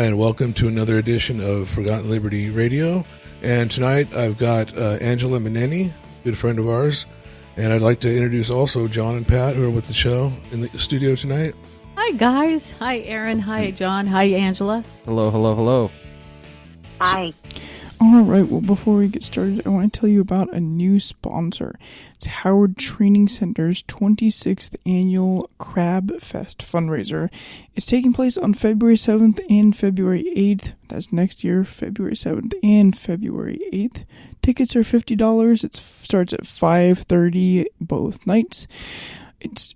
Hi, and welcome to another edition of Forgotten Liberty Radio. And tonight I've got Angela Maneni, good friend of ours. And I'd like to introduce also John and Pat, who are with the show in the studio tonight. Hi, guys. Hi, Aaron. Hi, John. Hi, Angela. Hello, hello, hello. Hi. All right, well, before we get started, I want to tell you about a new sponsor. It's Howard Training Center's 26th Annual Crab Fest fundraiser. It's taking place on February 7th and February 8th. That's next year, February 7th and February 8th. Tickets are $50. It starts at 5:30 both nights. It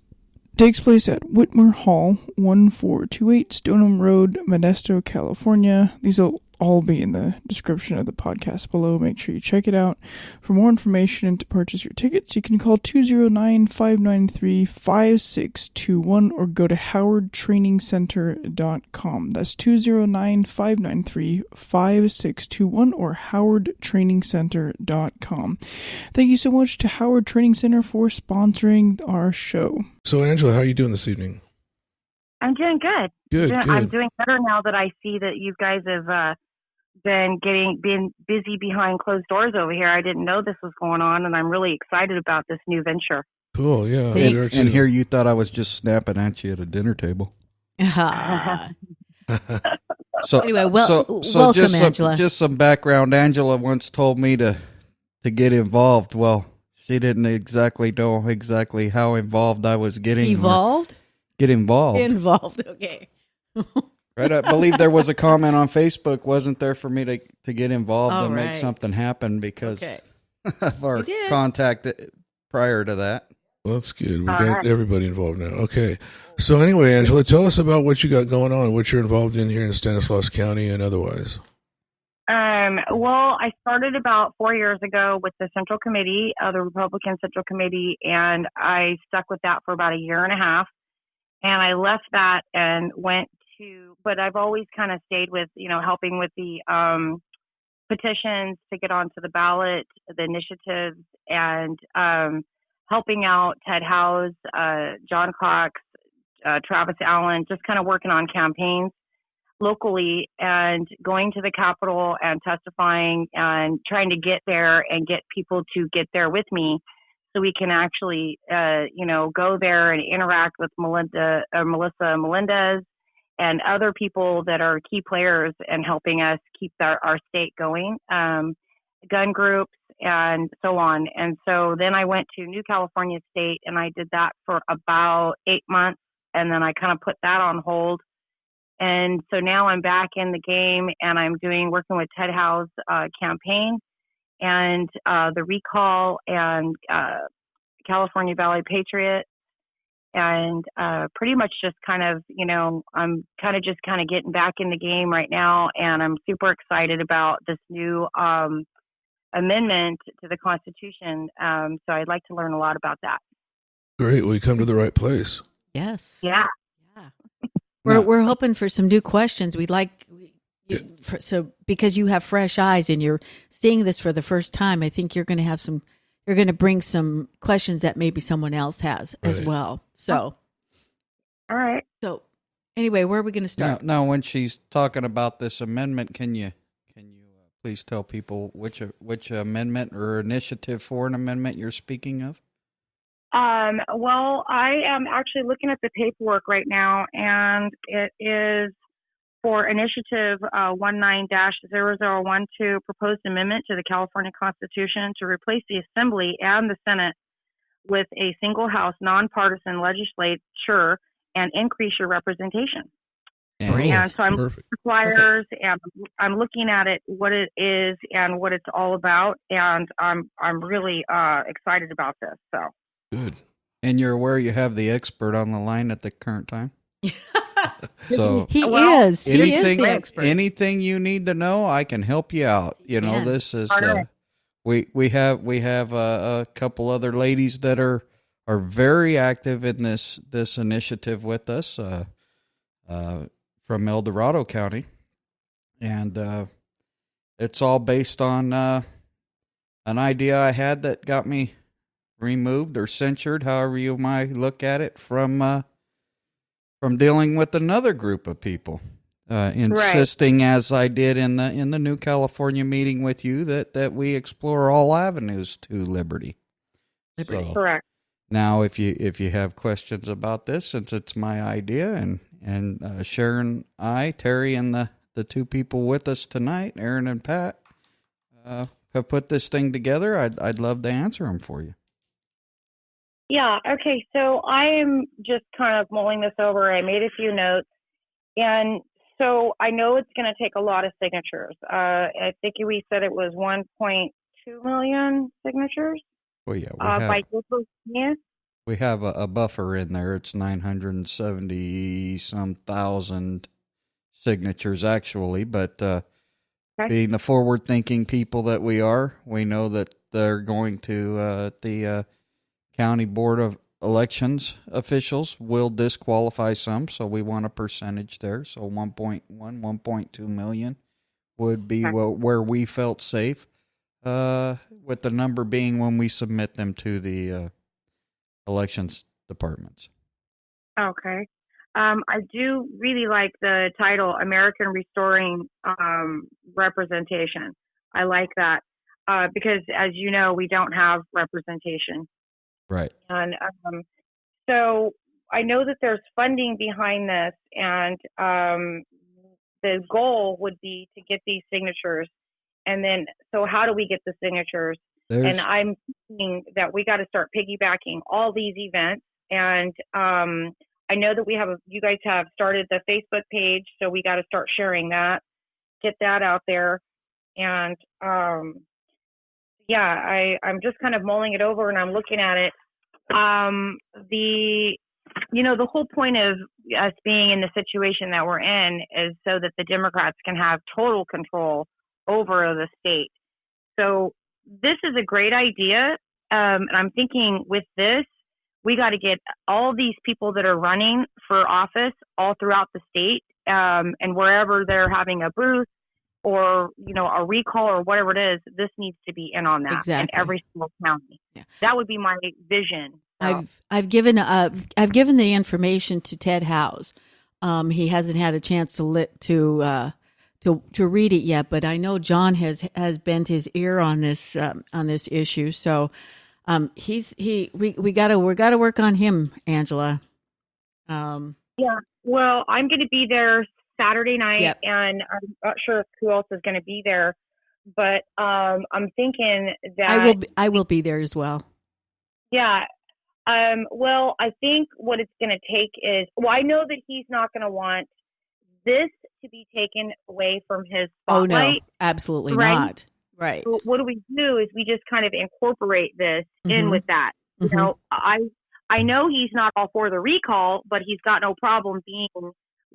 takes place at Whitmer Hall, 1428 Stoneham Road, Modesto, California. These will all be in the description of the podcast below. Make sure you check it out. For more information and to purchase your tickets, you can call 209-593-5621 or go to howardtrainingcenter.com. That's 209-593-5621 or howardtrainingcenter.com. Thank you so much to Howard Training Center for sponsoring our show. So, Angela, how are you doing this evening? I'm doing good. Good. I'm doing better now that I see that you guys have been busy behind closed doors over here. I didn't know this was going on, and I'm really excited about this new venture. Cool, yeah. And here you thought I was just snapping at you at a dinner table. So anyway, welcome, Angela. Just some background. Angela once told me to get involved. Well, she didn't exactly know exactly how involved I was getting. Get involved. Okay. Right, I believe there was a comment on Facebook, wasn't there, for me to get involved and right. make something happen because of our contact prior to that. Well, that's good. We got everybody involved now. Okay. So anyway, Angela, tell us about what you got going on, what you're involved in here in Stanislaus County and otherwise. Well, I started about 4 years ago with the Central Committee, the Republican Central Committee, and I stuck with that for about a year and a half. And I left that and went but I've always kind of stayed with, helping with the petitions to get onto the ballot, the initiatives, and helping out Ted Howes, John Cox, Travis Allen, just kind of working on campaigns locally and going to the Capitol and testifying and trying to get there and get people to get there with me. So we can actually, go there and interact with Melissa Melendez and other people that are key players in helping us keep our state going, gun groups and so on. And so then I went to New California State and I did that for about 8 months. And then I kind of put that on hold. And so now I'm back in the game and I'm working with Ted Howes' campaign and the recall and California Valley Patriot, and pretty much just kind of, I'm kind of getting back in the game right now, and I'm super excited about this new amendment to the Constitution. So I'd like to learn a lot about that. Great. Well, you come to the right place. Yes. Yeah. We're hoping for some new questions. We'd like. So because you have fresh eyes and you're seeing this for the first time, I think you're going to bring some questions that maybe someone else has as well. So, all right. So anyway, where are we going to start? Now, when she's talking about this amendment, can you please tell people which amendment or initiative for an amendment you're speaking of? Well, I am actually looking at the paperwork right now, and it is for Initiative 19-0012, proposed amendment to the California Constitution to replace the Assembly and the Senate with a single-house, nonpartisan legislature and increase your representation. And so I'm requires, and I'm looking at it, what it is and what it's all about, and I'm really excited about this. So good. And you're aware you have the expert on the line at the current time? So he is the expert. Anything you need to know, I can help you out. This is we have a couple other ladies that are very active in this initiative with us from El Dorado County, and it's all based on an idea I had that got me removed or censured, however you might look at it, from dealing with another group of people. insisting, as I did in the New California meeting with you, that we explore all avenues to liberty. Liberty. So, Correct. now, if you have questions about this, since it's my idea, and Sharon, Terry, and the two people with us tonight, Aaron and Pat, have put this thing together, I'd love to answer them for you. Yeah. Okay. So I am just kind of mulling this over. I made a few notes, and so I know it's going to take a lot of signatures. I think we said it was 1.2 million signatures. Well, yeah, by April 20th. We have a buffer in there. It's 970-some thousand signatures, actually. But being the forward-thinking people that we are, we know that they're going to the County Board of Elections officials will disqualify some, so we want a percentage there. So 1.2 million would be where we felt safe. With the number being when we submit them to the elections departments. Okay. I do really like the title, American Restoring Representation. I like that because, as you know, we don't have representation. Right. And so I know that there's funding behind this, and the goal would be to get these signatures. And then, so how do we get the signatures? And I'm thinking that we got to start piggybacking all these events. And I know that you guys have started the Facebook page, so we got to start sharing that, get that out there. And I'm just kind of mulling it over, and I'm looking at it. The whole point of us being in the situation that we're in is so that the Democrats can have total control over the state. So this is a great idea. And I'm thinking with this, we got to get all these people that are running for office all throughout the state, and wherever they're having a booth or, a recall or whatever it is, this needs to be in on that. Exactly. In every single county. Yeah. That would be my vision. So. I've given the information to Ted Howes. He hasn't had a chance to read it yet, but I know John has bent his ear on this issue. So we gotta work on him, Angela. Yeah. Well, I'm going to be there Saturday night, yep. And I'm not sure who else is going to be there, but I'm thinking that I will be there as well. Yeah. Well, I think what it's going to take is, I know that he's not going to want this to be taken away from his spotlight. Oh, no, absolutely not. Right. So what do? Is we just kind of incorporate this in with that. You know, I know he's not all for the recall, but he's got no problem being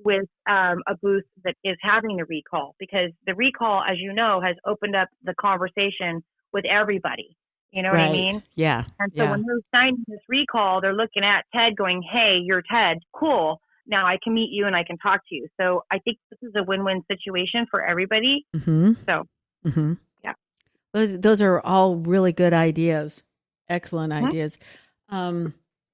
with a booth that is having the recall, because the recall, as you know, has opened up the conversation with everybody. You know what I mean? Yeah. And so when they're signing this recall, they're looking at Ted going, hey, you're Ted. Cool. Now I can meet you and I can talk to you. So I think this is a win-win situation for everybody. So, yeah. Those are all really good ideas. Excellent ideas.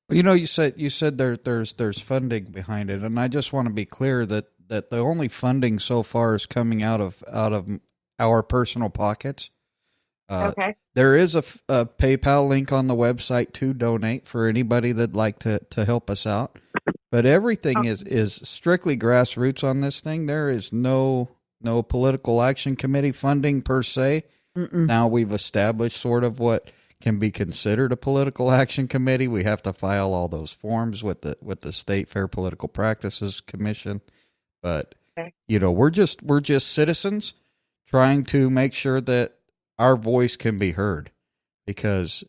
You said there's funding behind it, and I just want to be clear that the only funding so far is coming out of our personal pockets. Okay. There is a PayPal link on the website to donate for anybody that'd like to help us out. But everything is strictly grassroots on this thing. There is no political action committee funding per se. Now we've established sort of what can be considered a political action committee. We have to file all those forms with the State Fair Political Practices Commission. But we're just citizens trying to make sure that our voice can be heard, because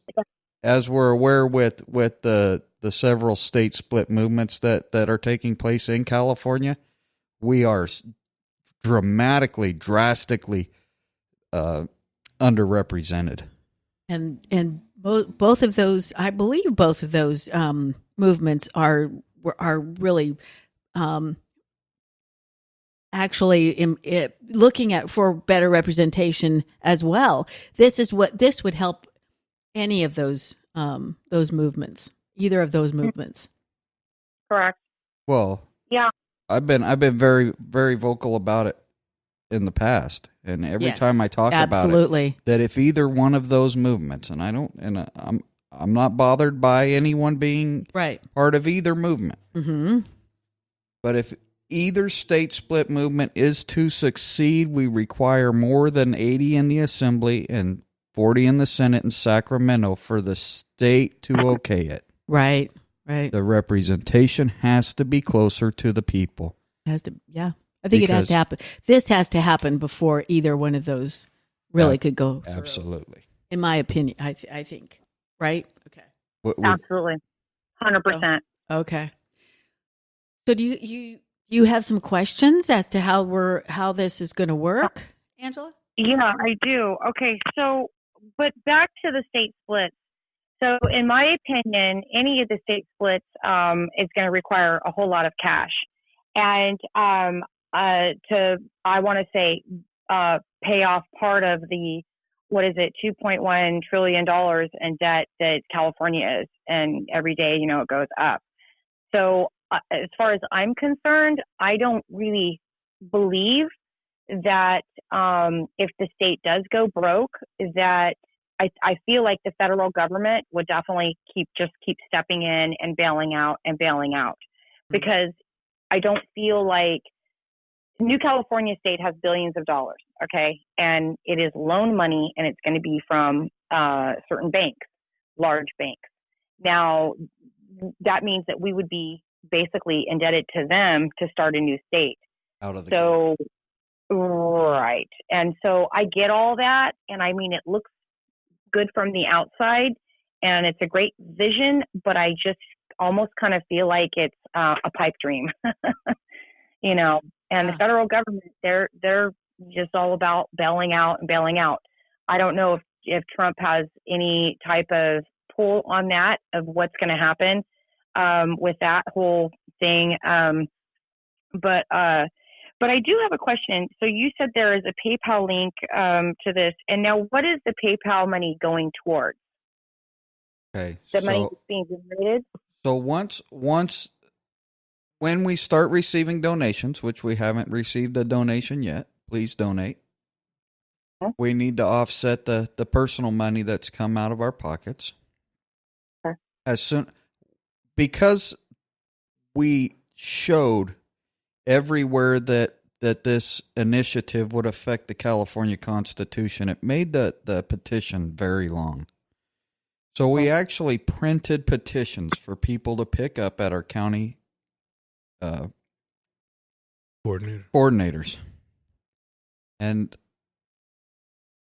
as we're aware with the several state split movements that are taking place in California, we are drastically underrepresented. And both of those, I believe both of those movements are really actually looking at for better representation as well. This would help any of those movements, either of those movements. Correct. Well, yeah. I've been very, very vocal about it in the past, and every time I talk about it, that if either one of those movements, and I'm not bothered by anyone being part of either movement, but if either state split movement is to succeed, we require more than 80 in the Assembly and 40 in the Senate in Sacramento for the state to okay it. Right. The representation has to be closer to the people. I think it has to happen. This has to happen before either one of those really could go through. Absolutely. In my opinion, I think. Right? Okay. Absolutely. 100%. Okay. So do you have some questions as to how this is going to work, Angela? Yeah, I do. Okay. So, but back to the state splits. So in my opinion, any of the state splits is going to require a whole lot of cash. And I want to say pay off part of the, $2.1 trillion in debt that California is. And every day, it goes up. So as far as I'm concerned, I don't really believe that if the state does go broke, that I feel like the federal government would definitely keep stepping in and bailing out, because I don't feel like New California State has billions of dollars, okay, and it is loan money, and it's going to be from certain banks, large banks. Now, that means that we would be basically indebted to them to start a new state. Out of the so, right, and so I get all that, and I mean it looks good from the outside, and it's a great vision, but I just almost kind of feel like it's a pipe dream, and the federal government, they're just all about bailing out. I don't know if Trump has any type of pull on that, of what's going to happen with that whole thing. But I do have a question. So you said there is a PayPal link to this, and now what is the PayPal money going towards? Okay, the money is being generated. So when we start receiving donations, which we haven't received a donation yet, please donate. Okay. We need to offset the personal money that's come out of our pockets. Okay. Because we showed everywhere that this initiative would affect the California Constitution, it made the petition very long. So we actually printed petitions for people to pick up at our county coordinators. And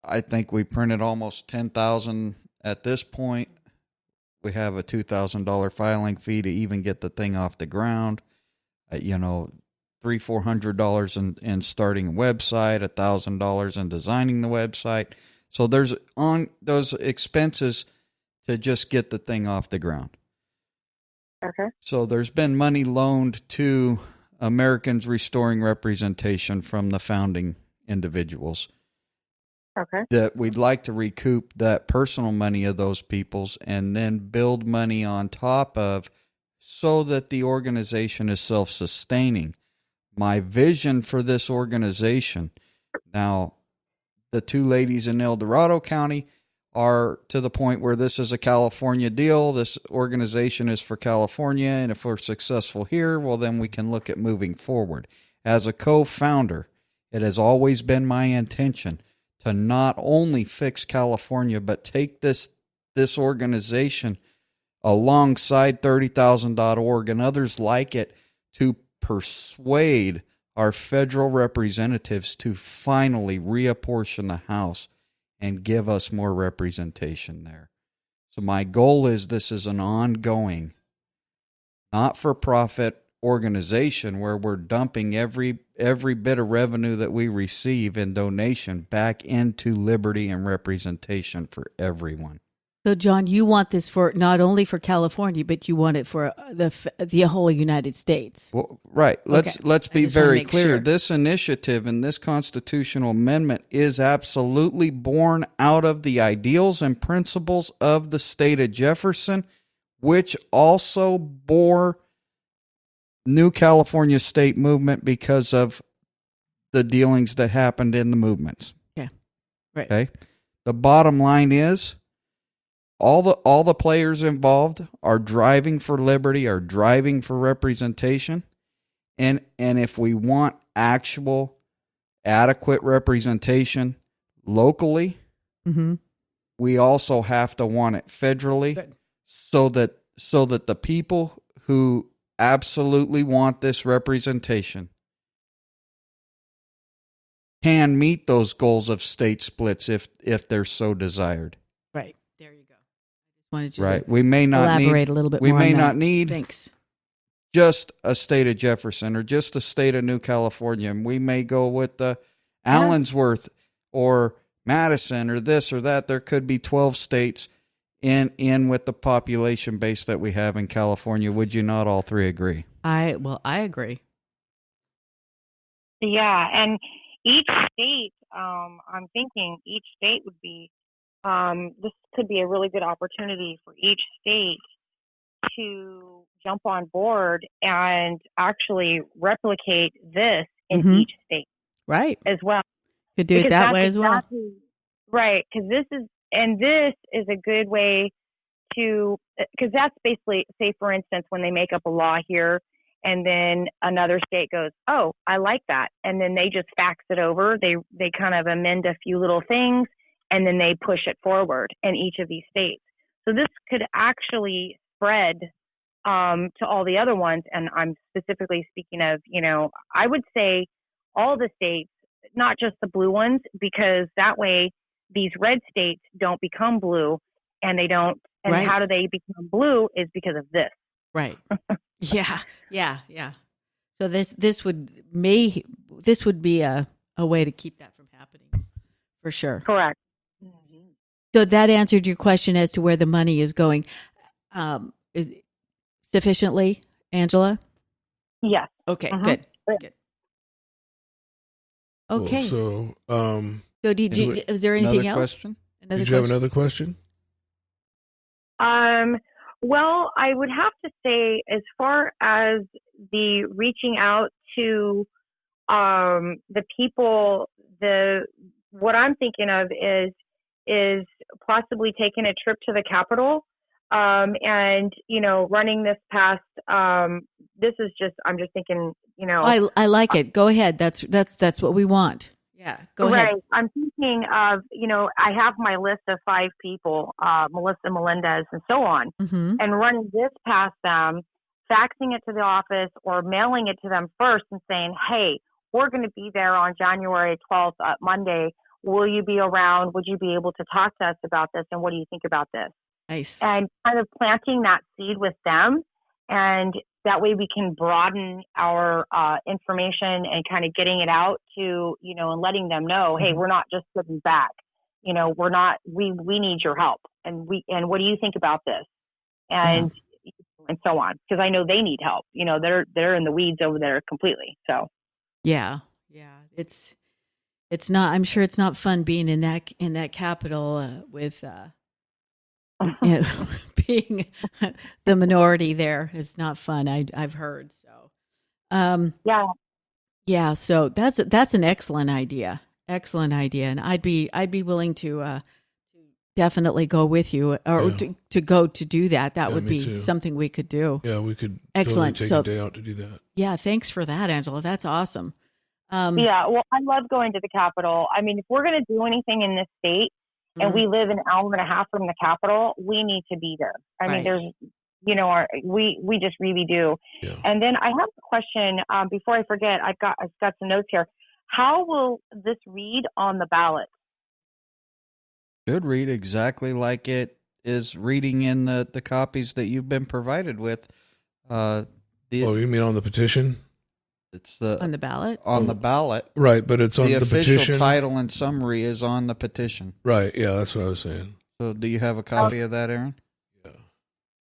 I think we printed almost 10,000 at this point. We have a $2,000 filing fee to even get the thing off the ground. $300-400 in starting a website, $1,000 in designing the website. So there's on those expenses to just get the thing off the ground. Okay. So there's been money loaned to Americans Restoring Representation from the founding individuals. Okay. That we'd like to recoup that personal money of those people's and then build money on top of, so that the organization is self-sustaining. My vision for this organization, now the two ladies in El Dorado County are to the point where this is a California deal. This organization is for California, and if we're successful here, well, then we can look at moving forward. As a co-founder, it has always been my intention to not only fix California, but take this organization alongside 30,000.org and others like it to persuade our federal representatives to finally reapportion the House and give us more representation there. So my goal is this is an ongoing, not-for-profit organization where we're dumping every bit of revenue that we receive in donation back into liberty and representation for everyone. So, John, you want this for not only for California, but you want it for the whole United States. Well, right. Let's be very clear. Sure. This initiative and this constitutional amendment is absolutely born out of the ideals and principles of the state of Jefferson, which also bore New California State Movement because of the dealings that happened in the movements. Yeah. Right. Okay. The bottom line is all the players involved are driving for liberty, are driving for representation. And if we want actual adequate representation locally, we also have to want it federally. So that the people who absolutely want this representation can meet those goals of state splits if they're so desired. Right. There you go. Wanted you right. to We may not elaborate need, a little bit we more may on not that. need Thanks. just a state of Jefferson or just a state of New California. We may go with the Allensworth or Madison or this or that. There could be 12 states in with the population base that we have in California. Would you not all three agree? I agree. Yeah, and each state, I'm thinking each state would be, this could be a really good opportunity for each state to jump on board and actually replicate this in each state. Right. As well. Could do it that way as well. Right, because this is a good way to, because that's basically, say for instance, when they make up a law here and then another state goes, oh, I like that. And then they just fax it over. They kind of amend a few little things and then they push it forward in each of these states. So this could actually spread to all the other ones. And I'm specifically speaking of, I would say all the states, not just the blue ones, because that way these red states don't become blue and they don't. And right. How do they become blue is because of this. Right. Yeah. So this would be a way to keep that from happening for sure. Correct. So that answered your question as to where the money is going. Is sufficiently, Angela? Yes. Okay. Good. Okay. Cool. So did you? Is there anything else? Question? Did you have another question? Well, I would have to say, as far as the reaching out to the people, what I'm thinking of is possibly taking a trip to the Capitol and running this past. This is just, I'm just thinking, I like it. Go ahead. That's what we want. Yeah, go ahead. Right. I'm thinking of, I have my list of 5 people, Melissa Melendez and so on, and running this past them, faxing it to the office or mailing it to them first and saying, hey, we're going to be there on January 12th, Monday. Will you be around? Would you be able to talk to us about this? And what do you think about this? Nice. And kind of planting that seed with them. And that way we can broaden our information and kind of getting it out to, and letting them know, hey, we're not just sitting back. We're not, we need your help. And what do you think about this? And so on. Because I know they need help. They're in the weeds over there completely. So. Yeah. It's not, I'm sure it's not fun being in that Capitol with, being the minority there is not fun. I've heard so. Yeah. So that's an excellent idea, and I'd be willing to definitely go with you or to go to do that. That would be something we could do. Yeah, we could. Excellent. Totally take a day out to do that. Yeah, thanks for that, Angela. That's awesome. Well, I love going to the Capitol. I mean, if we're going to do anything in this state, and we live an hour and a half from the Capitol, we need to be there. I mean, there's, we just really do. Yeah. And then I have a question before I forget. I've got some notes here. How will this read on the ballot? Should read exactly like it is reading in the copies that you've been provided with. You mean on the petition? It's on the ballot. On the ballot, right? But it's on the official petition. Title and summary is on the petition, right? Yeah, that's what I was saying. So, do you have a copy of that, Aaron? Yeah,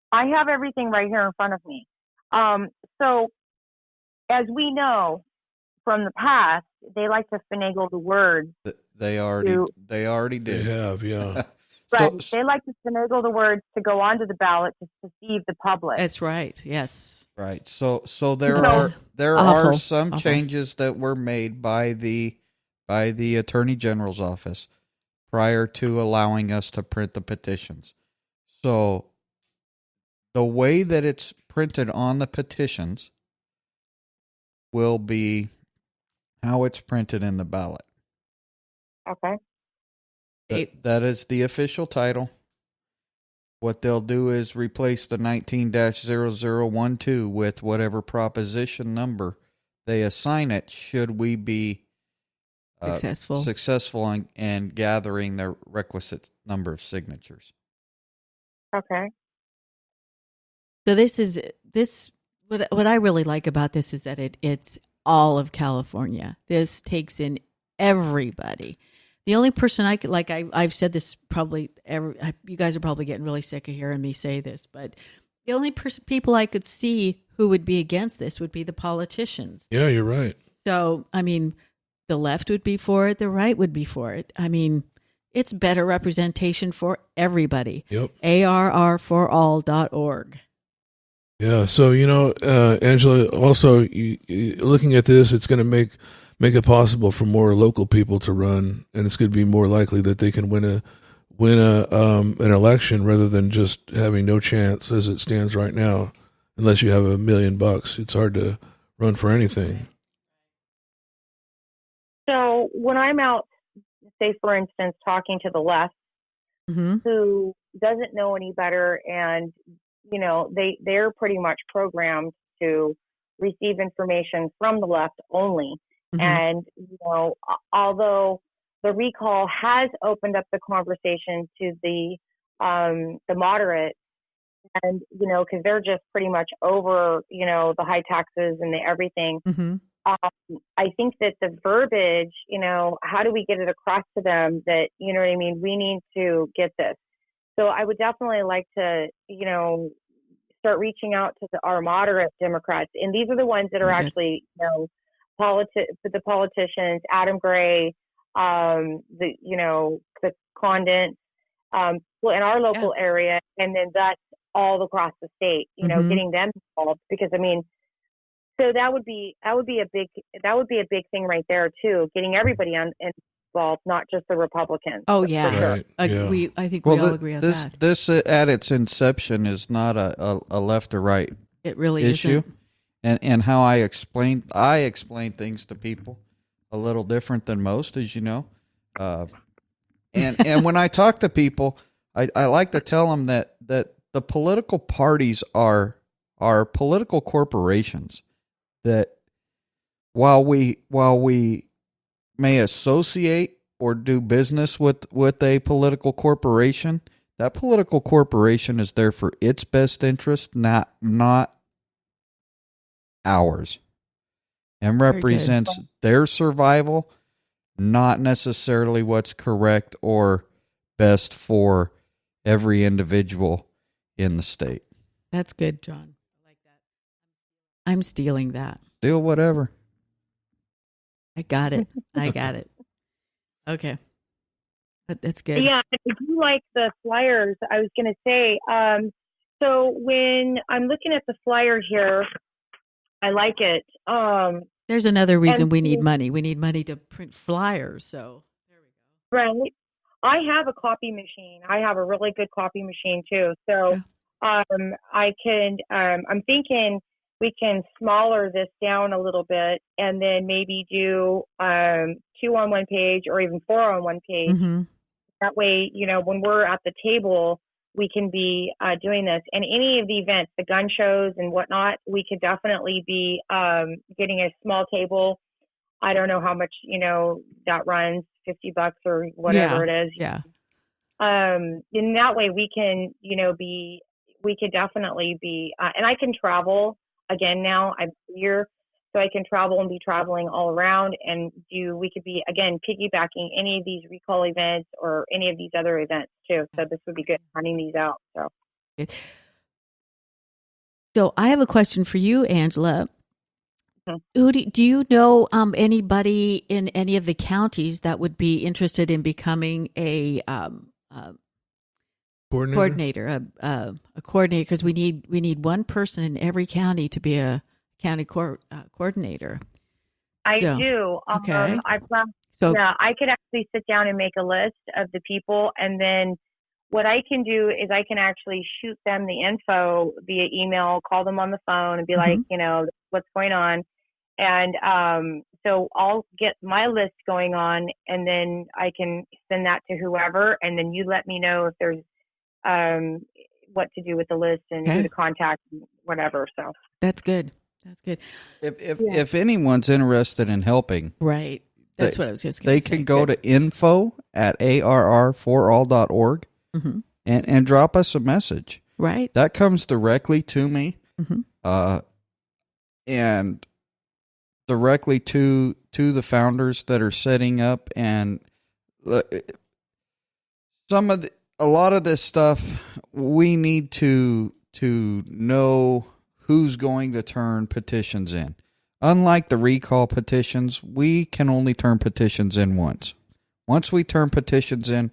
I have everything right here in front of me. So, as we know from the past, they like to finagle the words. They already did. They have, yeah. Right. They like to finagle the words to go onto the ballot to deceive the public. That's right. Yes. Right. So there are Awful. some Awful. changes that were made by the Attorney General's office prior to allowing us to print the petitions. So the way that it's printed on the petitions will be how it's printed in the ballot. Okay. That is the official title. What they'll do is replace the 19-0012 with whatever proposition number they assign it, should we be successful in gathering the requisite number of signatures. Okay. So what I really like about this is that it's all of California. This takes in everybody. The only person I could, like I've said this probably, you guys are probably getting really sick of hearing me say this, but the only people I could see who would be against this would be the politicians. Yeah, you're right. So, I mean, the left would be for it, the right would be for it. I mean, it's better representation for everybody. Yep. ARRforall.org. Yeah, so, Angela, also, looking at this, it's going to make it possible for more local people to run, and it's going to be more likely that they can win an election rather than just having no chance as it stands right now. Unless you have $1 million, it's hard to run for anything. So when I'm out, say for instance, talking to the left, who doesn't know any better, and they're pretty much programmed to receive information from the left only. And, although the recall has opened up the conversation to the moderates, and, because they're just pretty much over, the high taxes and the everything. I think that the verbiage, how do we get it across to them that, you know what I mean? We need to get this. So I would definitely like to, start reaching out to our moderate Democrats. And these are the ones that are actually, the politicians, Adam Gray, the Condon, in our local area, and then that's all across the state, getting them involved, because so that would be a big thing right there too, getting everybody involved, not just the Republicans. Oh yeah, right. I think we all agree on that. This at its inception is not a left or right. It really issue. isn't. And how I explain things to people a little different than most, as you know. And when I talk to people, I like to tell them that the political parties are political corporations. That while we may associate or do business with a political corporation, that political corporation is there for its best interest, not ours, and represents their survival, not necessarily what's correct or best for every individual in the state. That's good, John. I like that. I'm stealing that. Steal whatever. I got it. Okay. That's good. Yeah, I do like the flyers. I was going to say, so when I'm looking at the flyer here, I like it. There's another reason we need money. We need money to print flyers. So there we go. Right. I have a copy machine. I have a really good copy machine too. So I can, I'm thinking we can smaller this down a little bit and then maybe do 2 on one page or even 4 on one page. That way, when we're at the table, we can be doing this. And any of the events, the gun shows and whatnot, we could definitely be getting a small table. I don't know how much, that runs, $50 or whatever it is. Yeah. In that way, we can, we could definitely be, and I can travel again now. I'm here, so I can travel and be traveling all around and we could be, again, piggybacking any of these recall events or any of these other events too. So this would be good, finding these out. So I have a question for you, Angela. Who do you know anybody in any of the counties that would be interested in becoming a coordinator, a coordinator, because we need one person in every county to be a county coordinator. I do. Okay. I could actually sit down and make a list of the people, and then what I can do is I can actually shoot them the info via email, call them on the phone, and be like, what's going on. And so I'll get my list going on, and then I can send that to whoever, and then you let me know if there's what to do with the list and who to contact and whatever. So that's good. That's good. If anyone's interested in helping, right. That's what I was just going to say. They can go to info@arr4all.org and drop us a message. Right. That comes directly to me, and directly to the founders that are setting up, and a lot of this stuff we need to know who's going to turn petitions in. Unlike the recall petitions, we can only turn petitions in once. Once we turn petitions in,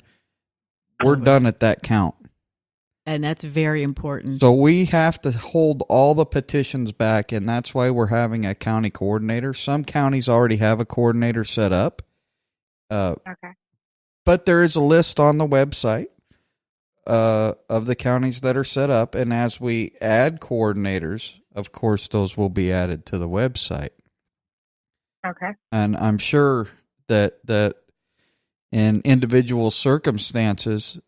we're done at that count. And that's very important. So we have to hold all the petitions back, and that's why we're having a county coordinator. Some counties already have a coordinator set up. Okay. But there is a list on the website of the counties that are set up, and as we add coordinators, of course, those will be added to the website. Okay. And I'm sure that in individual circumstances,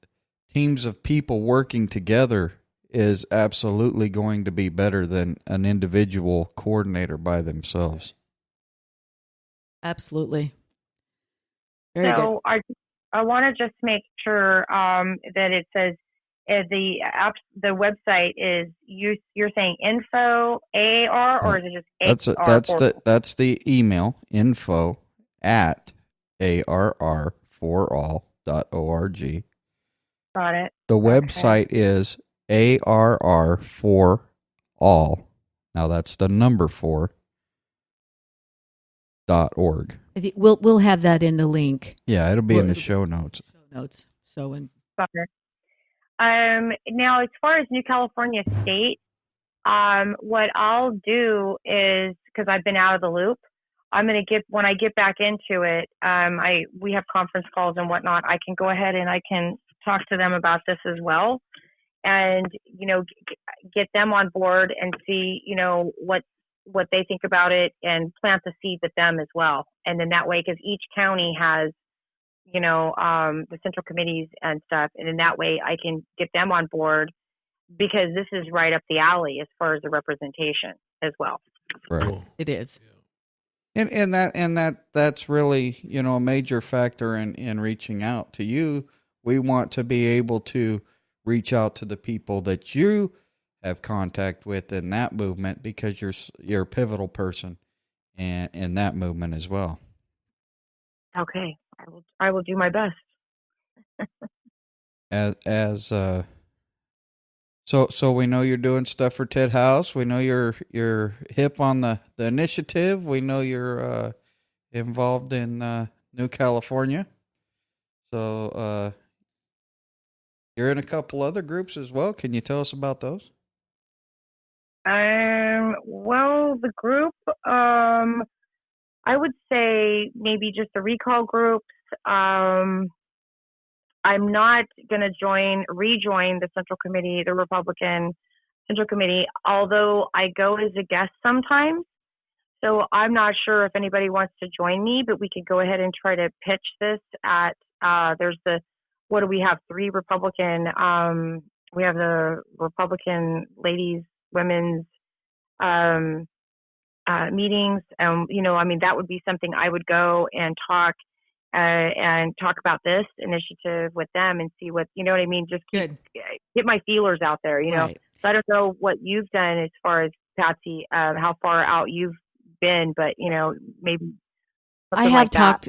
teams of people working together is absolutely going to be better than an individual coordinator by themselves. Absolutely. Very good. I want to just make sure that it says the website is you're saying info AAR, or is it just AAR? That's the email, info@arr4all.org. Got it. The website is ARR4all. Now that's the number 4.org. We'll have that in the link. Yeah, it'll be in the show notes. So Got it. Now, as far as New California State, what I'll do is, because I've been out of the loop, when I get back into it, we have conference calls and whatnot. I can go ahead and I can talk to them about this as well, and get them on board and see what they think about it, and plant the seed with them as well. And then that way, because each county has the central committees and stuff, and in that way I can get them on board, because this is right up the alley as far as the representation as well. Right. It is. And that's really, a major factor in reaching out to you. We want to be able to reach out to the people that you have contact with in that movement, because you're a pivotal person in that movement as well. Okay. I will do my best. So we know you're doing stuff for Ted House. We know you're hip on the initiative. We know you're involved in New California. So you're in a couple other groups as well. Can you tell us about those? Well, the group, I would say maybe just the recall groups. I'm not going to rejoin the Central Committee, the Republican Central Committee, although I go as a guest sometimes. So I'm not sure if anybody wants to join me, but we could go ahead and try to pitch this at, what do we have? 3 Republican, we have the Republican ladies, women's, meetings. That would be something I would go and talk about this initiative with them and see what, just get my feelers out there, Right. So I don't know what you've done as far as, Patsy, how far out you've been, but, maybe I have talked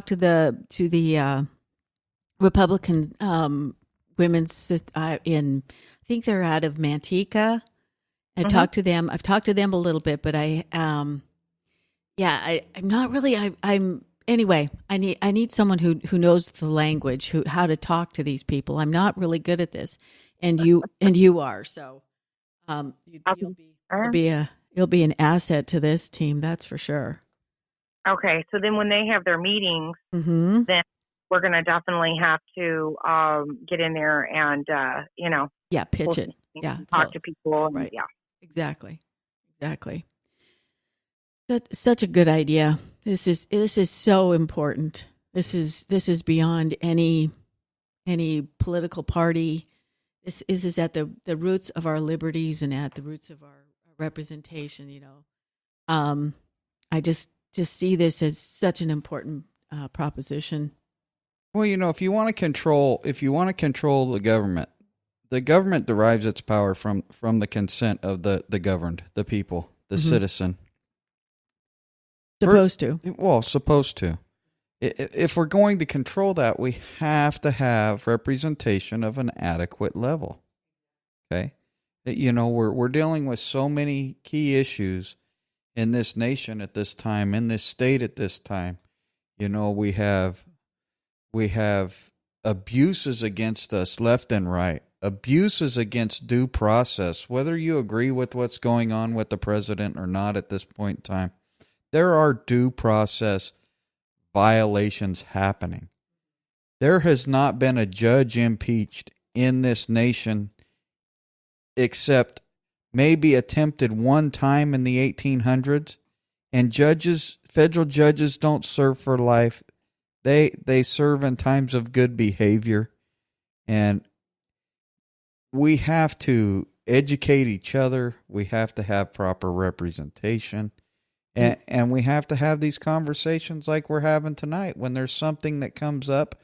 to the Republican women's I think they're out of Manteca. I've talked to them a little bit, but I'm not really, I'm anyway, I need someone who knows the language, how to talk to these people. I'm not really good at this, and you are. So, you'll be an asset to this team. That's for sure. Okay, so then when they have their meetings, then we're going to definitely have to get in there and pitch it, talk to people, right? Yeah, exactly. That's such a good idea. This is so important. This is beyond any political party. This is at the roots of our liberties and at the roots of our representation. I just see this as such an important proposition. Well, if you want to control the government derives its power from the consent of the governed, the people, the citizen. Supposed to. If we're going to control that, we have to have representation of an adequate level. Okay? We're dealing with so many key issues in this nation at this time, in this state at this time. We have abuses against us left and right, abuses against due process, whether you agree with what's going on with the president or not at this point in time. There are due process violations happening. There has not been a judge impeached in this nation except maybe attempted one time in the 1800s. And federal judges don't serve for life. They serve in times of good behavior. And we have to educate each other. We have to have proper representation. And we have to have these conversations like we're having tonight. When there's something that comes up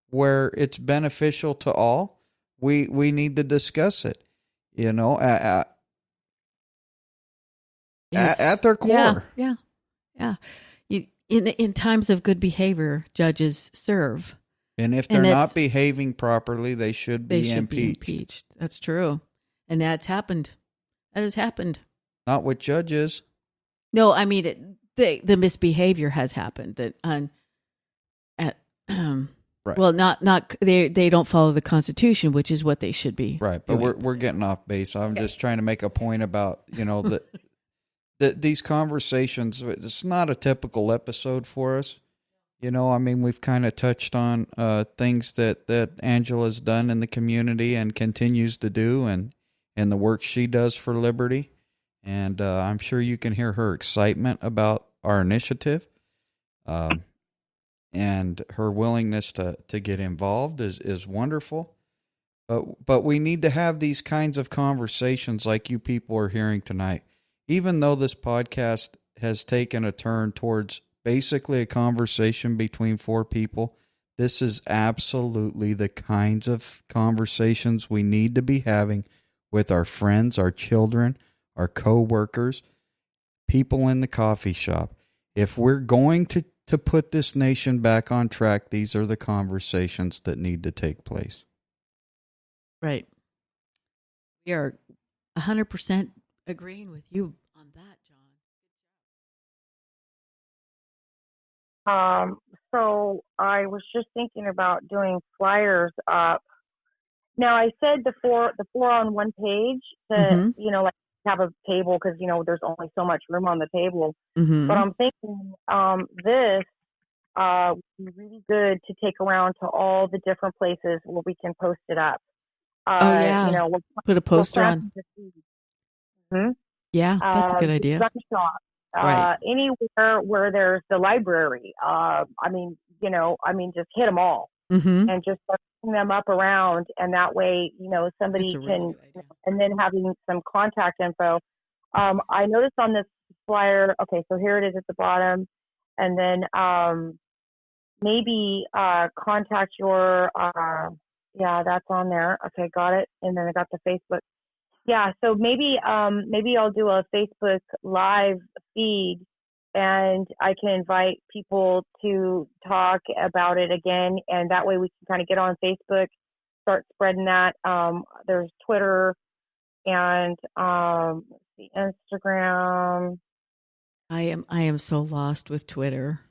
where it's beneficial to all, we need to discuss it. At their core. Yeah. In times of good behavior, judges serve. And if they're not behaving properly, they should be impeached. That's true. And that's happened. That has happened. Not with judges. No, I mean the misbehavior has happened. Right. Well, not they don't follow the Constitution, which is what they should be. Right, but we're getting off base. I'm just trying to make a point about these conversations. It's not a typical episode for us. We've kind of touched on things that Angela's done in the community and continues to do, and the work she does for liberty. And I'm sure you can hear her excitement about our initiative, and her willingness to get involved is wonderful. But we need to have these kinds of conversations like you people are hearing tonight. Even though this podcast has taken a turn towards basically a conversation between four people, this is absolutely the kinds of conversations we need to be having with our friends, our children, our co-workers, people in the coffee shop. If we're going to put this nation back on track, these are the conversations that need to take place. Right. We are 100% agreeing with you on that, John. So I was just thinking about doing flyers up. Now I said the four on one page to, like have a table because, there's only so much room on the table. Mm-hmm. But I'm thinking this would be really good to take around to all the different places where we can post it up. We'll put a poster on. Mm-hmm. Yeah, that's a good idea. Right. Anywhere where there's the library. Just hit them all and just start putting them up around, and that way, somebody can, and then having some contact info. I noticed on this flyer, okay, so here it is at the bottom, and then maybe contact your, that's on there. Okay, got it. And then I got the Facebook. Yeah, so maybe I'll do a Facebook live feed, and I can invite people to talk about it again, and that way we can kind of get on Facebook, start spreading that. There's Twitter and Instagram. I am so lost with Twitter.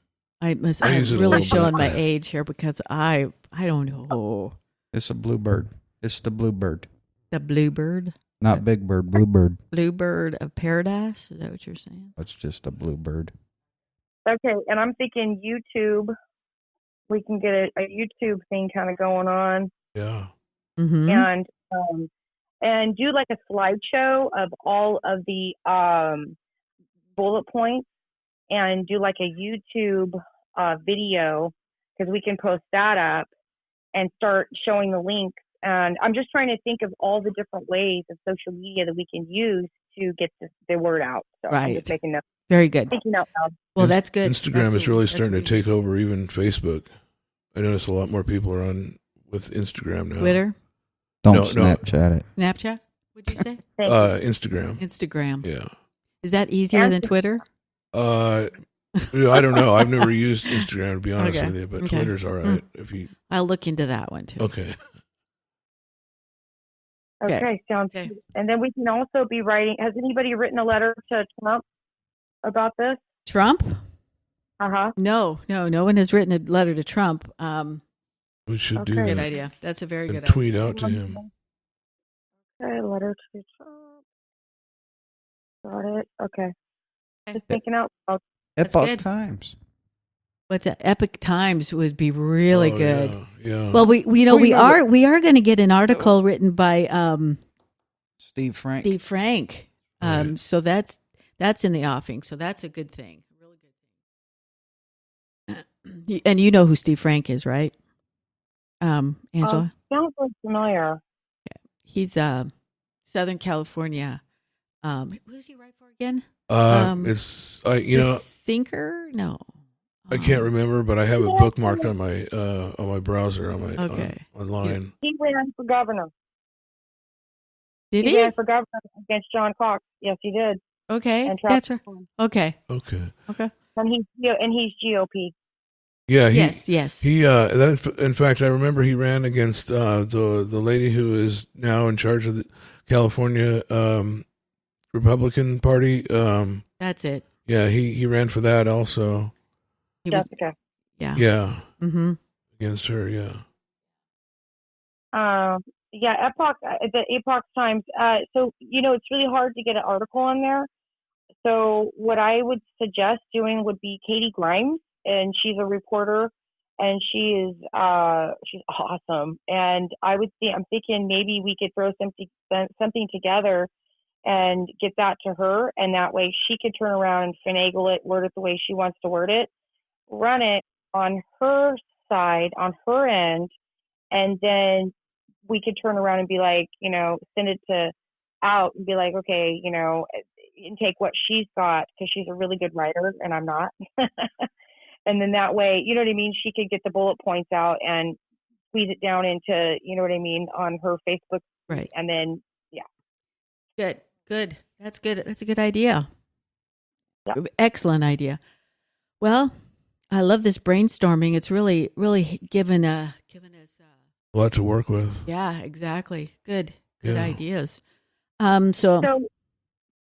I'm use it a really little showing bit. my age here because I don't know. It's a bluebird. It's the bluebird. The bluebird? Not big bird, bluebird. Bluebird of paradise? Is that what you're saying? It's just a bluebird. Okay, and I'm thinking YouTube. We can get a YouTube thing kind of going on, Yeah. Mm-hmm. and do like a slideshow of all of the bullet points, and do like a YouTube video, because we can post that up and start showing the links. And I'm just trying to think of all the different ways of social media that we can use to get the word out. So I'm just making that. Very good. Thinking out loud. Well, that's good. Instagram is really starting to take over even Facebook. I notice a lot more people are on with Instagram now. Twitter? Don't Snapchat it. Snapchat? What'd you say? Instagram. Instagram. Yeah. Is that easier than Twitter? I don't know. I've never used Instagram, to be honest with you, but Okay. Twitter's all right. If you I'll look into that one too. Okay. Okay, sounds good. And then we can also be writing. Has anybody written a letter to Trump about this? Trump? Uh-huh. No one has written a letter to Trump. We should do Good that. idea. That's a very And good tweet idea. out to him. Okay, letter to Trump. Got it. Okay. Just thinking out loud. Epoch good. Times. What's that? Epic Times would be really good. Yeah. Well, we are going to get an article written by Steve Frank. Steve Frank. Right. So that's in the offing. So that's a good thing. A really good thing. And you know who Steve Frank is, right? Angela? Sounds like familiar. He's Southern California. Who's he write for again? It's Thinker? No. I can't remember, but I have it bookmarked on my browser on my online. He ran for governor. Did He he? ran for governor against John Cox. Yes, he did. Okay, And that's right. Okay. And he's GOP. Yeah. Yes. He in fact, I remember he ran against the lady who is now in charge of the California Republican Party. That's it. Yeah, he ran for that also. Jessica. Yeah. Mm-hmm. Against her. Yeah. Epoch, the Epoch Times. So, it's really hard to get an article on there. So what I would suggest doing would be Katie Grimes, and she's a reporter, and she's awesome. And I'm thinking maybe we could throw something together and get that to her, and that way she could turn around and finagle it, word it the way she wants to word it, run it on her side, on her end, and then we could turn around and be like, send it out and be like, okay, and take what she's got, because she's a really good writer and I'm not. And then that way, you know what I mean? She could get the bullet points out and squeeze it down into, you know what I mean, on her Facebook. Right. And then, Good. That's good. That's a good idea. Yeah. Excellent idea. Well, I love this brainstorming. It's really, really given us A lot to work with. Yeah, exactly. Good Yeah. ideas. so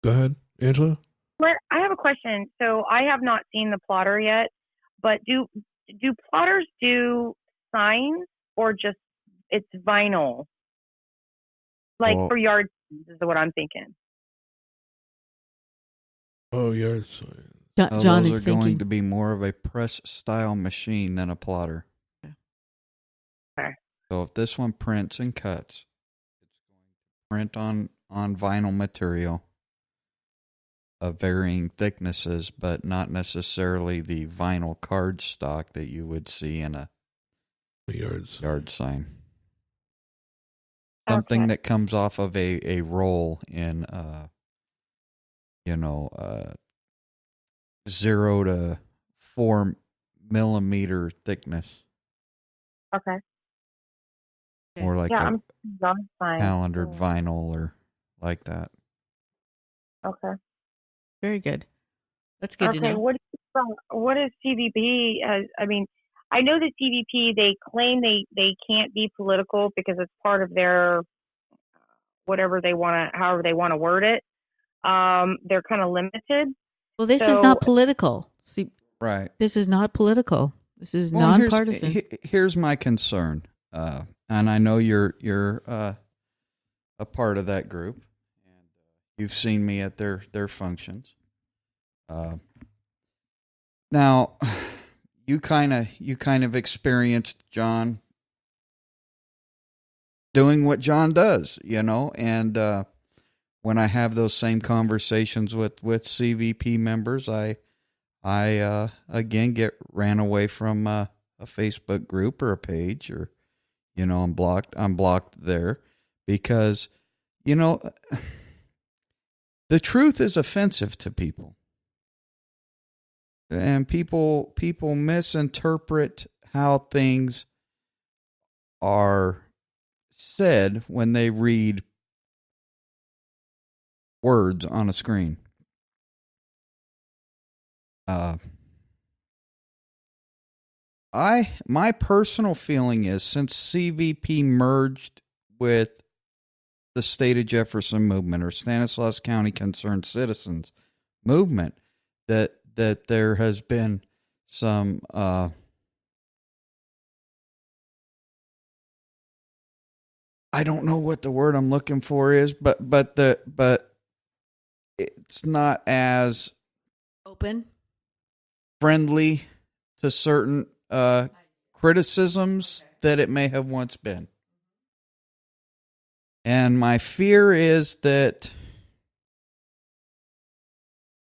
Go ahead, Angela. I have a question. So I have not seen the plotter yet, but do plotters do signs or just it's vinyl? Like for yard signs is what I'm thinking. Oh, yard signs. John those is are thinking. going to be more of a press style machine than a plotter. Okay. So if this one prints and cuts, it's going to print on vinyl material of varying thicknesses, but not necessarily the vinyl card stock that you would see in a yard sign. Something that comes off of a roll in 0 to 4 millimeter thickness. Okay. More like I'm calendared vinyl or like that. Okay. Very good. That's good to know. What is CVP? I know the CVP, they claim they can't be political because it's part of their however they want to word it. They're kind of limited. Well, this is not political. See, Right. This is not political. This is nonpartisan. Here's my concern, and I know you're a part of that group, and you've seen me at their functions. Now, you kind of experienced John doing what John does, and when I have those same conversations with CVP members, I again get ran away from a Facebook group or a page, or I'm blocked there because the truth is offensive to people, and people misinterpret how things are said when they read words on a screen. My personal feeling is, since CVP merged with the State of Jefferson movement, or Stanislaus County Concerned Citizens movement, that there has been some I don't know what the word I'm looking for is, but it's not as open, friendly to certain criticisms that it may have once been. And my fear is that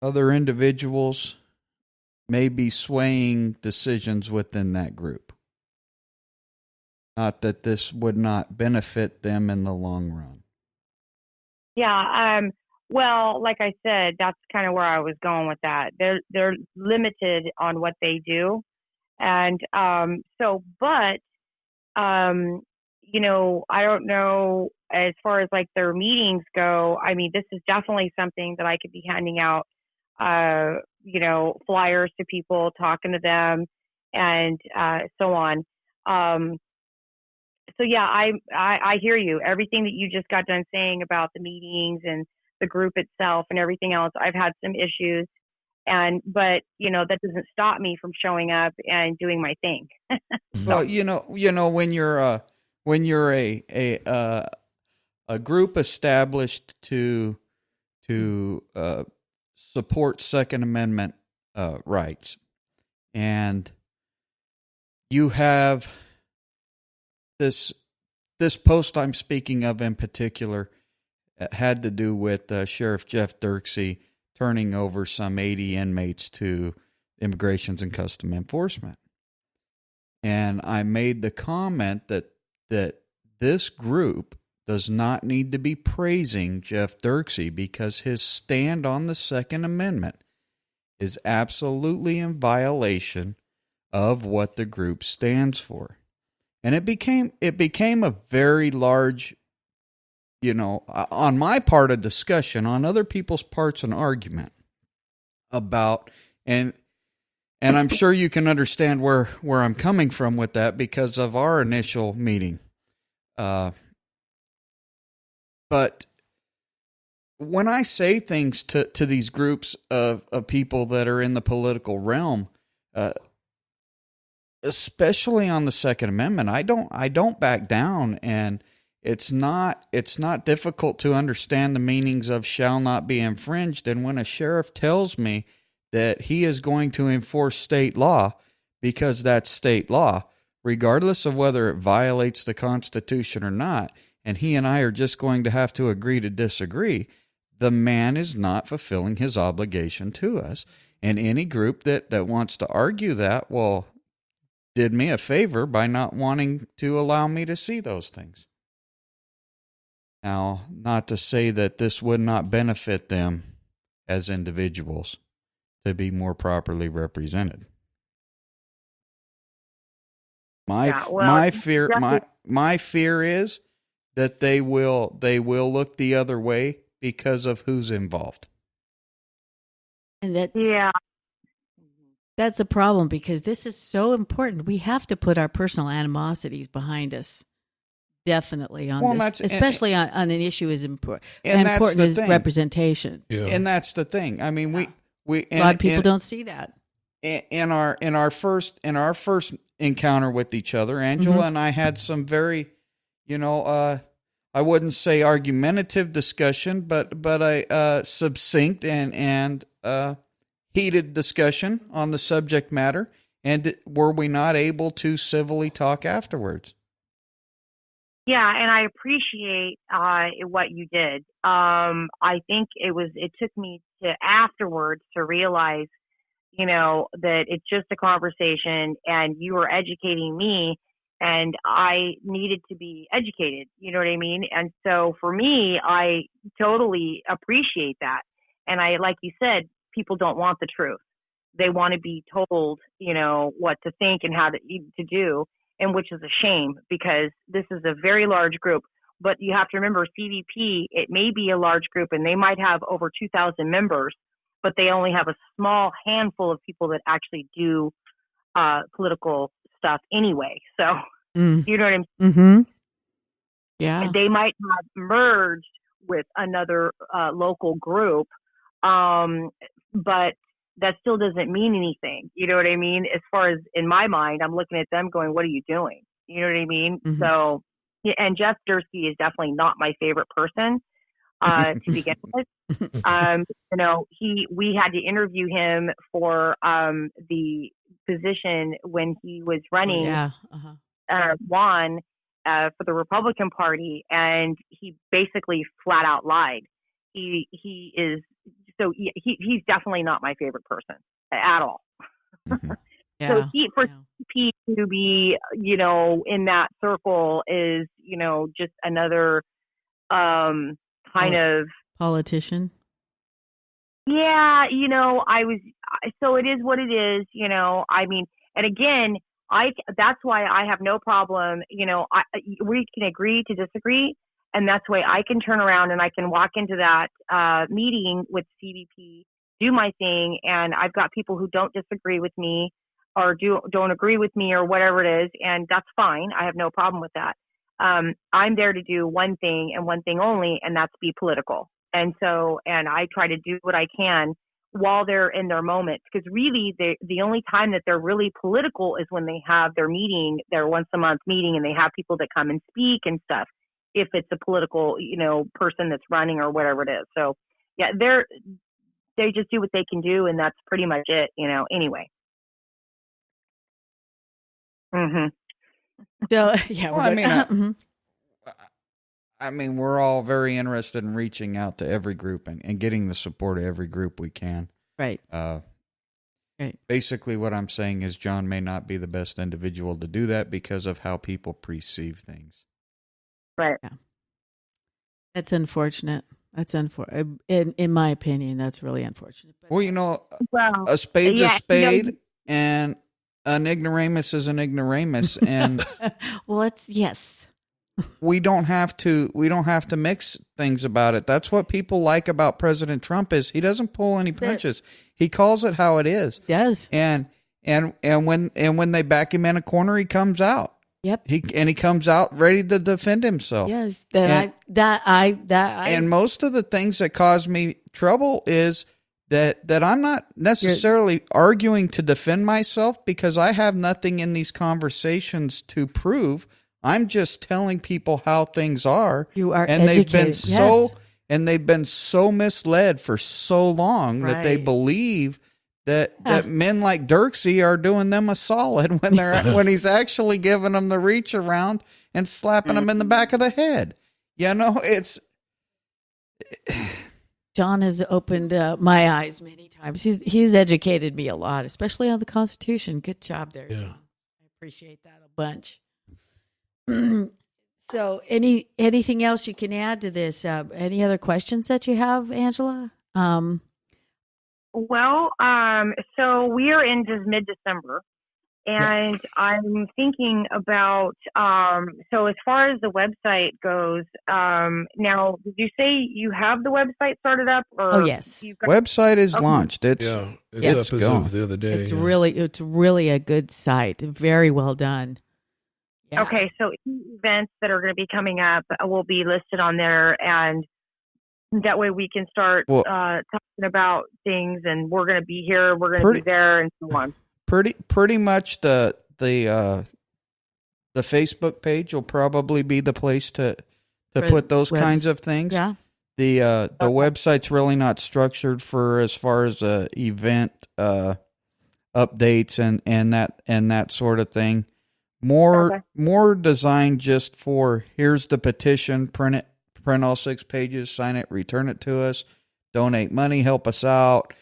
other individuals may be swaying decisions within that group. Not that this would not benefit them in the long run. Yeah. Well, like I said, that's kind of where I was going with that. They're limited on what they do. And I don't know, as far as like their meetings go. I mean, this is definitely something that I could be handing out, flyers to people, talking to them, and so on. So yeah, I hear you. Everything that you just got done saying about the meetings and the group itself and everything else, I've had some issues, but that doesn't stop me from showing up and doing my thing. Well, when you're a group established to support Second Amendment rights, and you have this post I'm speaking of in particular had to do with Sheriff Jeff Dirksey turning over some 80 inmates to Immigrations and Custom Enforcement. And I made the comment that this group does not need to be praising Jeff Dirksey, because his stand on the Second Amendment is absolutely in violation of what the group stands for. And it became a very large, on my part, a discussion, on other people's parts, an argument about, and I'm sure you can understand where I'm coming from with that because of our initial meeting. But when I say things to these groups of people that are in the political realm, especially on the Second Amendment, I don't back down, and it's not difficult to understand the meanings of shall not be infringed. And when a sheriff tells me that he is going to enforce state law because that's state law, regardless of whether it violates the Constitution or not, and he and I are just going to have to agree to disagree, the man is not fulfilling his obligation to us. And any group that wants to argue that, well, did me a favor by not wanting to allow me to see those things. Now, not to say that this would not benefit them as individuals to be more properly represented. My fear is that they will look the other way because of who's involved. And that's a problem, because this is so important. We have to put our personal animosities behind us. Definitely on this, especially on an issue as important as representation. Yeah. And that's the thing. I mean, we a lot of people don't see that. in our first encounter with each other, Angela and I had some very, I wouldn't say argumentative discussion, but a succinct and heated discussion on the subject matter. And were we not able to civilly talk afterwards? Yeah, and I appreciate what you did. I think it took me to afterwards to realize, that it's just a conversation and you were educating me and I needed to be educated. You know what I mean? And so for me, I totally appreciate that. And like you said, people don't want the truth. They want to be told, what to think and how to do, and which is a shame because this is a very large group. But you have to remember CVP, it may be a large group and they might have over 2,000 members, but they only have a small handful of people that actually do political stuff anyway. So, you know what I'm saying? Mm-hmm. Yeah. They might have merged with another local group, but that still doesn't mean anything. You know what I mean? As far as in my mind, I'm looking at them going, what are you doing? You know what I mean? Mm-hmm. So, and Jeff Dursky is definitely not my favorite person to begin with. We had to interview him for the position when he was running Juan for the Republican Party, and he basically flat out lied. He's definitely not my favorite person at all. Mm-hmm. So Pete to be, in that circle is, just another kind of politician. Yeah, so it is what it is, I mean, and again, that's why I have no problem, we can agree to disagree, and that's why I can turn around and I can walk into that meeting with CVP, do my thing, and I've got people who don't disagree with me or don't agree with me or whatever it is, and that's fine. I have no problem with that. I'm there to do one thing and one thing only, and that's be political. And I try to do what I can while they're in their moments, because really the only time that they're really political is when they have their meeting, their once a month meeting, and they have people that come and speak and stuff, if it's a political, person that's running or whatever it is. So yeah, they just do what they can do, and that's pretty much it, anyway. Mm-hmm. So, yeah. Well, I mean, we're all very interested in reaching out to every group and getting the support of every group we can. Right. Right. Basically, what I'm saying is John may not be the best individual to do that because of how people perceive things. Right. Yeah. That's unfortunate. That's unfortunate. In my opinion, that's really unfortunate. But, a spade's a spade, and an ignoramus is an ignoramus, and well, yes. We don't have to mix things about it. That's what people like about President Trump is he doesn't pull any punches. He calls it how it is. He does. And when they back him in a corner, he comes out. Yep. He comes out ready to defend himself. Yes. And most of the things that cause me trouble is that I'm not necessarily arguing to defend myself because I have nothing in these conversations to prove. I'm just telling people how things are. You are and educated. They've been so misled for so long that they believe that men like Dirksey are doing them a solid when he's actually giving them the reach around and slapping them in the back of the head. It's John has opened my eyes many times. He's educated me a lot, especially on the Constitution. Good job there, John. I appreciate that a bunch. So anything else you can add to this? Any other questions that you have, Angela? So we are into mid-December, and yes. I'm thinking about, so as far as the website goes, now, did you say you have the website started up? Or yes. Website is launched. It's up as of the other day. It's really a good site. Very well done. Yeah. Okay, so events that are going to be coming up will be listed on there, and That way we can start talking about things, and we're going to be here, we're going to be there, and so on. Pretty much the Facebook page will probably be the place to put those kinds of things. Yeah. The website's really not structured for as far as event updates and that sort of thing. More designed just for here's the petition, print all 6 pages, sign it, return it to us, donate money, help us out.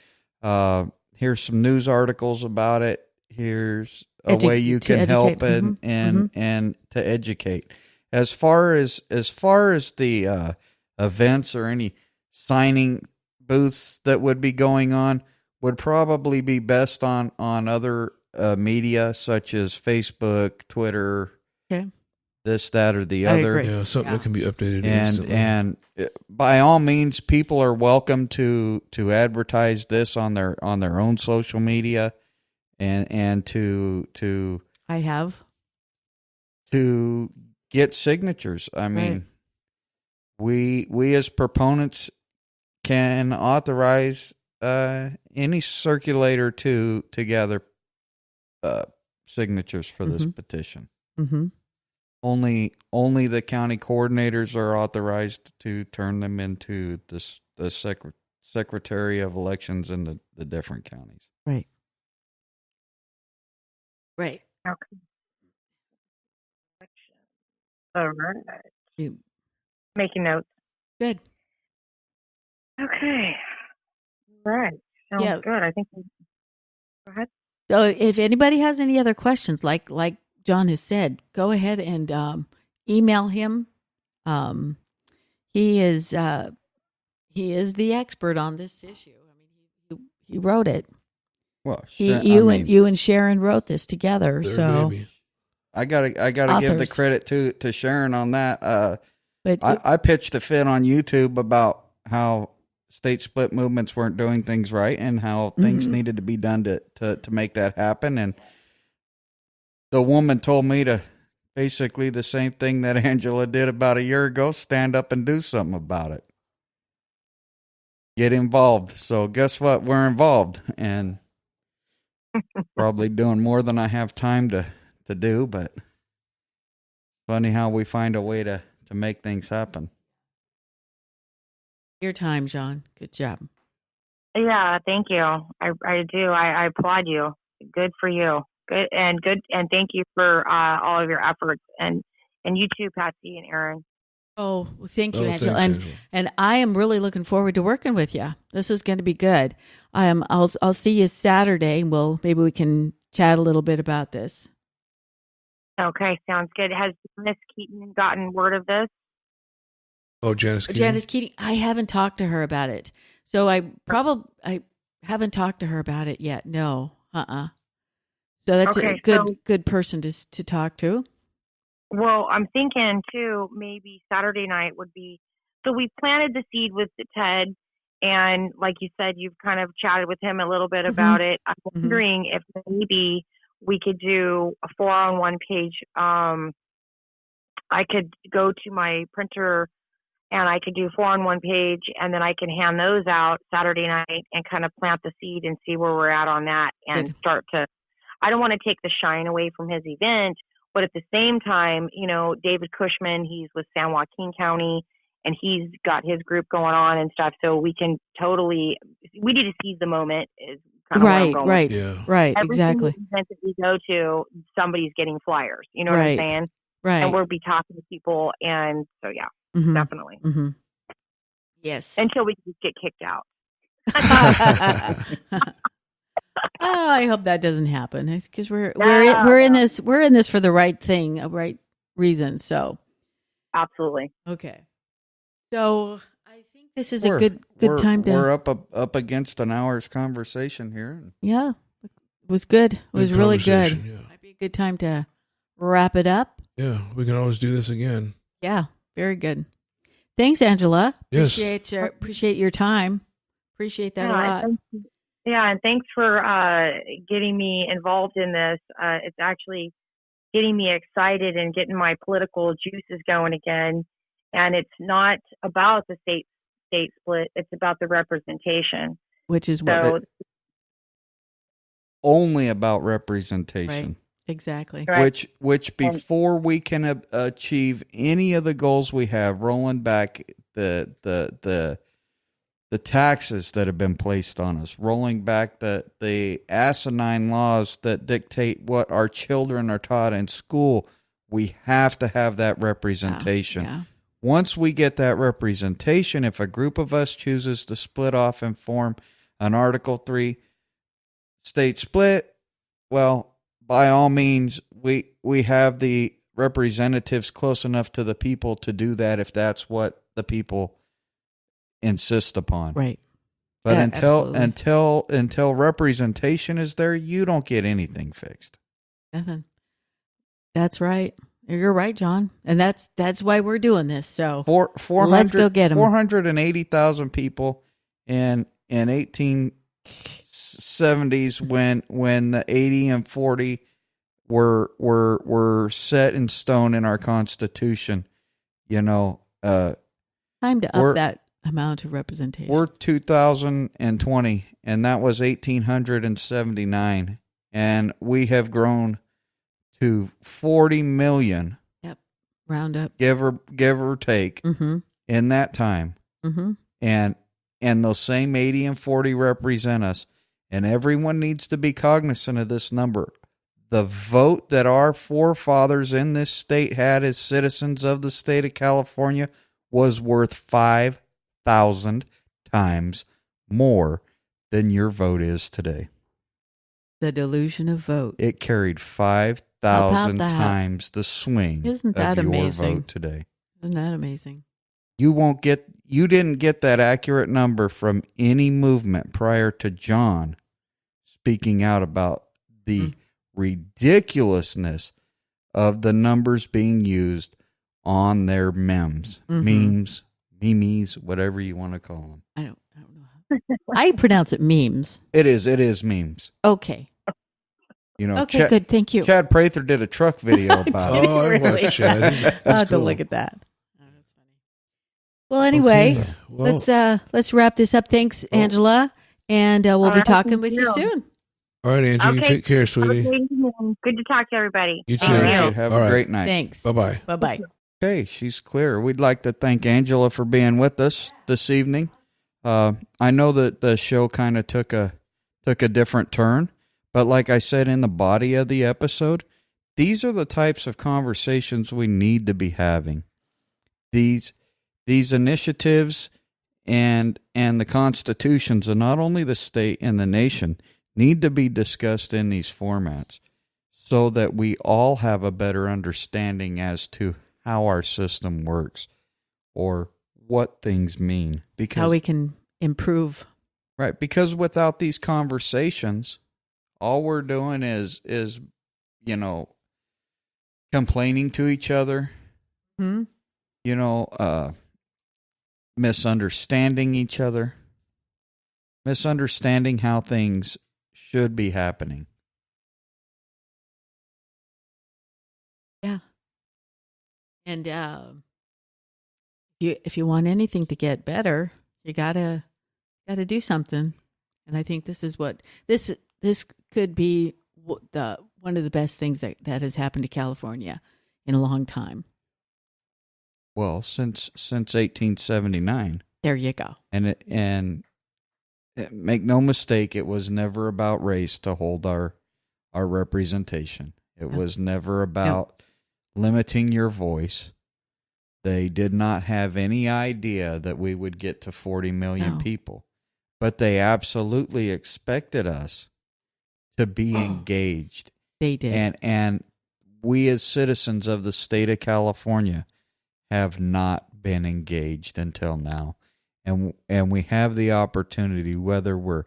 Here's some news articles about it. Here's a way you can help and to educate. As far as the events or any signing booths that would be going on would probably be best on other media such as Facebook, Twitter, this, that, or the other. Agree. Yeah, something that can be updated instantly. And by all means, people are welcome to advertise this on their own social media, and to get signatures. I mean, we as proponents can authorize any circulator to gather signatures for this petition. Mm-hmm. Only the county coordinators are authorized to turn them into the Secretary of Elections in the different counties. Right. Right. Okay. All right. Making notes. Good. Okay. All right. Sounds good. I think. Go ahead. So, if anybody has any other questions, like John has said, go ahead and email him. He is the expert on this issue. I mean, he wrote it. Well, you and Sharon wrote this together. So baby. I gotta give the credit to Sharon on that. But I pitched a fit on YouTube about how state split movements weren't doing things right and how things needed to be done to make that happen. And the woman told me to basically the same thing that Angela did about a year ago: stand up and do something about it. Get involved. So guess what? We're involved, and probably doing more than I have time to do, but funny how we find a way to make things happen. Your time, John. Good job. Yeah, thank you. I do. I applaud you. Good for you. Good, and thank you for all of your efforts, and you too, Patsy and Aaron. Oh, well, thank you, Angela. Thanks, Angela. And I am really looking forward to working with you. This is going to be good. I'll see you Saturday. Maybe we can chat a little bit about this. Okay, sounds good. Has Miss Keaton gotten word of this? Oh, Janice Keating? Janice Keating, I haven't talked to her about it. So I haven't talked to her about it yet. No. So that's a good person to talk to. Well, I'm thinking too, maybe Saturday night would be, so we planted the seed with Ted, and like you said, you've kind of chatted with him a little bit about it. I'm wondering if maybe we could do a 4-on-1 page. I could go to my printer and I could do 4-on-1 page, and then I can hand those out Saturday night and kind of plant the seed and see where we're at on that, and start to, I don't want to take the shine away from his event, but at the same time, David Cushman, he's with San Joaquin County, and he's got his group going on and stuff. So we can we need to seize the moment is kind of where I'm going. Right, yeah. Right, Every exactly. event that we go to, somebody's getting flyers. You know what I'm saying? Right. And we'll be talking to people, and so yeah, definitely. Mm-hmm. Yes. Until we just get kicked out. Oh, I hope that doesn't happen, because we're in this for the right thing, a right reason. So, absolutely. Okay. So I think this is a good time to. We're up against an hour's conversation here. Yeah, it was good. It was really good. Yeah. Might be a good time to wrap it up. Yeah, we can always do this again. Yeah, very good. Thanks, Angela. Yes. Appreciate your time. Appreciate that a lot. Yeah, and thanks for getting me involved in this. It's actually getting me excited and getting my political juices going again. And it's not about the state state split. It's about the representation. Which is what? Only about representation. Right. Exactly. Right. Which before we can achieve any of the goals we have, rolling back the taxes that have been placed on us, rolling back the asinine laws that dictate what our children are taught in school, we have to have that representation. Yeah. Once we get that representation, if a group of us chooses to split off and form an Article 3 state split, well, by all means, we have the representatives close enough to the people to do that if that's what the people insist upon. Right. But Yeah, until representation is there, you don't get anything fixed. Nothing. That's right. You're right, John. And that's why we're doing this. So let's go get them. 480,000 people in 1870s when the 80 and 40 were set in stone in our Constitution. You know, time to up that amount of representation. We're 2020, and that was 1879, and we have grown to 40 million. Yep, round up, give or take, in that time. And those same 80 and 40 represent us, and everyone needs to be cognizant of this number. The vote that our forefathers in this state had as citizens of the state of California was worth 5,000 times more than your vote is today. The delusion of vote. It carried 5,000 times the swing Isn't that of your amazing? vote today. Isn't that amazing? You didn't get that accurate number from any movement prior to John speaking out about the ridiculousness of the numbers being used on their memes, whatever you want to call them. I don't know how. I pronounce it memes. It is memes. Okay. You know, okay, good. Thank you. Chad Prather did a truck video about it. I watched Chad. I'll have to look at that. Oh, that's funny. Well, anyway, Okay. Well, let's wrap this up. Thanks, Angela, and we'll be right, talking with thank you you. soon. all right, Angie, you take care, sweetie. Okay. Good to talk to everybody. You too. All right. Okay, have All a right. great night. Thanks. Bye-bye. Bye-bye. Okay, she's clear. We'd like to thank Angela for being with us this evening. I know that the show kind of took a different turn, but like I said in the body of the episode, these are the types of conversations we need to be having. These initiatives and the constitutions of not only the state and the nation need to be discussed in these formats so that we all have a better understanding as to how our system works or what things mean. Because How we can improve. right, because without these conversations, all we're doing is complaining to each other, misunderstanding each other, misunderstanding how things should be happening. Yeah. And if you want anything to get better, you gotta do something. And I think this is what this could be one of the best things that has happened to California in a long time. Well, since 1879. There you go. And make no mistake, it was never about race to hold our representation. It was never about limiting your voice. They did not have any idea that we would get to 40 million people, but they absolutely expected us to be engaged. They did. And we as citizens of the state of California have not been engaged until now. And we have the opportunity, whether we're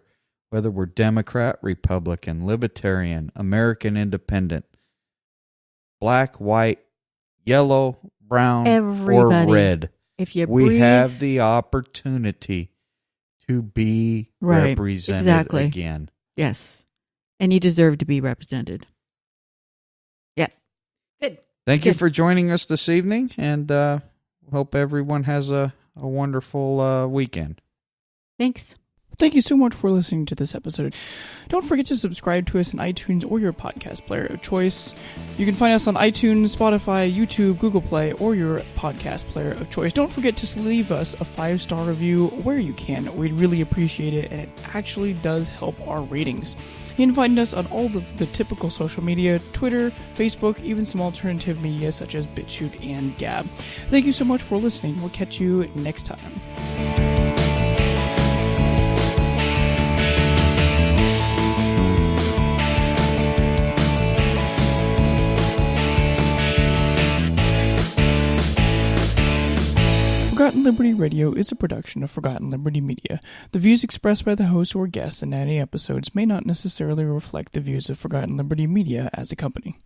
Democrat, Republican, Libertarian, American Independent, black, white, yellow, brown, Everybody. or red, If you we breathe, have the opportunity to be represented again. Yes. And you deserve to be represented. Yeah. Good. Thank you for joining us this evening, and hope everyone has a wonderful weekend. Thanks. Thank you so much for listening to this episode. Don't forget to subscribe to us on iTunes or your podcast player of choice. You can find us on iTunes, Spotify, YouTube, Google Play, or your podcast player of choice. Don't forget to leave us a 5-star review where you can. We'd really appreciate it, and it actually does help our ratings. You can find us on all the typical social media, Twitter, Facebook, even some alternative media such as BitChute and Gab. Thank you so much for listening. We'll catch you next time. Forgotten Liberty Radio is a production of Forgotten Liberty Media. The views expressed by the host or guests in any episodes may not necessarily reflect the views of Forgotten Liberty Media as a company.